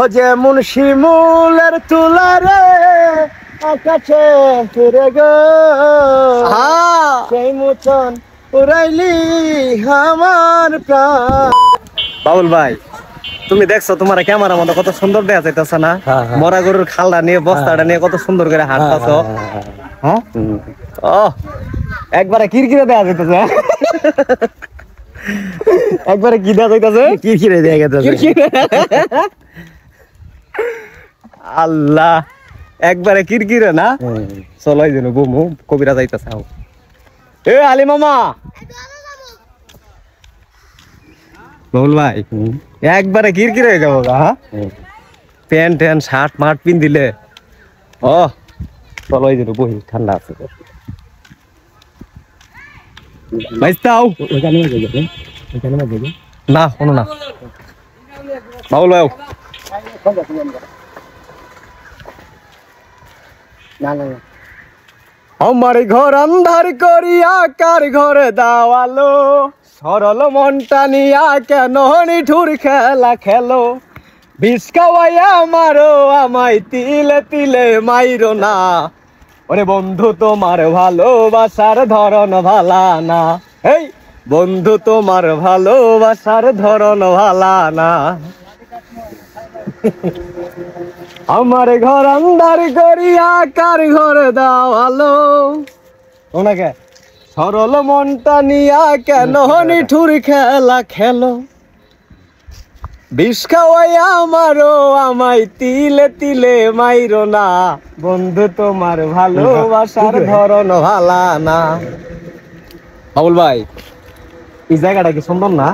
ও যেমন শিমুলের তুলারে আকাশে ফিরে গো সেই মতন উড়াইলি আমার প্রাণ। বাবুল ভাই, তুমি দেখছো তোমার ক্যামেরার মধ্যে কত সুন্দর দেখা যাইতেছে না? মরা গরুর খালটা নিয়ে বস্তাটা নিয়ে কত সুন্দর করে হাঁটতেছো। হ্যাঁ, ও একবারে কিরকিরে দেখা যাইতেছে। একবারে কি দেখা যাইতেছে? কিরকিরে দেখা যাইতেছে। আল্লাহ, একবারে কিরকিরে না? চলো এই জন্য বুমু কবিরা যাইতেছে। এ আলী মামা, বাবুল ভাই একবারে কিরকিরে হয়ে যাবো। হ্যাঁ, প্যান্ট ট্যান্ট শার্ট মার্ট পিন দিলে ও চলো এই জন্য বহি, ঠান্ডা আছে। না কোনো না বাবুল ভাই, আমার ঘর আন্ধার করিয়া কার ঘরে দাওয়ালো, সরল মনটা নিয়া কেন নিঠুর খেলা খেলো, বিষ খাওয়াইয়া মারো আমায় তিলে তিলে মাইরো না, ওরে বন্ধু তোমার ভালোবাসার ধরন ভালা না, এই বন্ধু তোমার ভালোবাসার ধরন ভালা না। আমার ঘর আন্ধার করিয়া কার ঘরে দাওয়ালো, ওনাকে সরল মনটা নিয়া কেন নিঠুর খেলা খেলো, বিষ খাওয়াইয়া মারো আমায় তিলে তিলে মাইরো না, বন্ধু তোমার ভালোবাসার ধরন ভালা না। বাবুল ভাই, এই জায়গাটা কি সুন্দর না?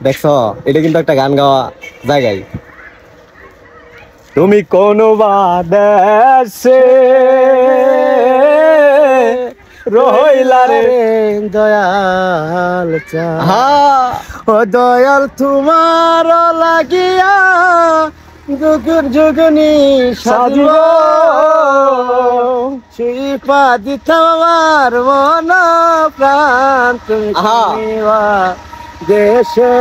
দেখছো, এটা কিন্তু একটা গান গাওয়া জায়গায়। তুমি কোন বাদেশে রইলা রে দয়াল চা, ও দয়াল তোমার লাগিয়া যুগুর যুগুনি সাজিব, শিপা দিতাম আমার মন প্রাণ, তুমি দেশে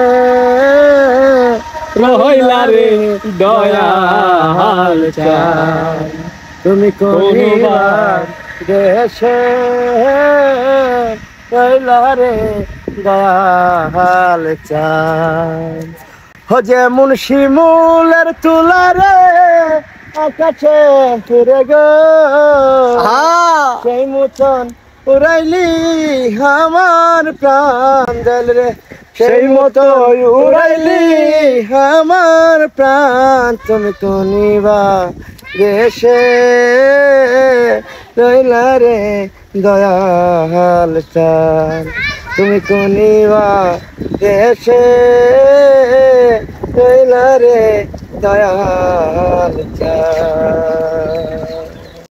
রইলা রে দয়াল চা, তুমি কোন দেশে রইলা রে দয়াল চা। ও যেমন শিমুলের তুলারে আকাশে ফিরে গো সেই মতন উড়াইলি আমার প্রাণ দিল রে, সেই মতো উড়াইলি আমার প্রাণ, তুমি কোনিবা দেশে রইলা রে দয়াল চান, তুমি কোনিবা দেশে রইলা রে দয়াল চান।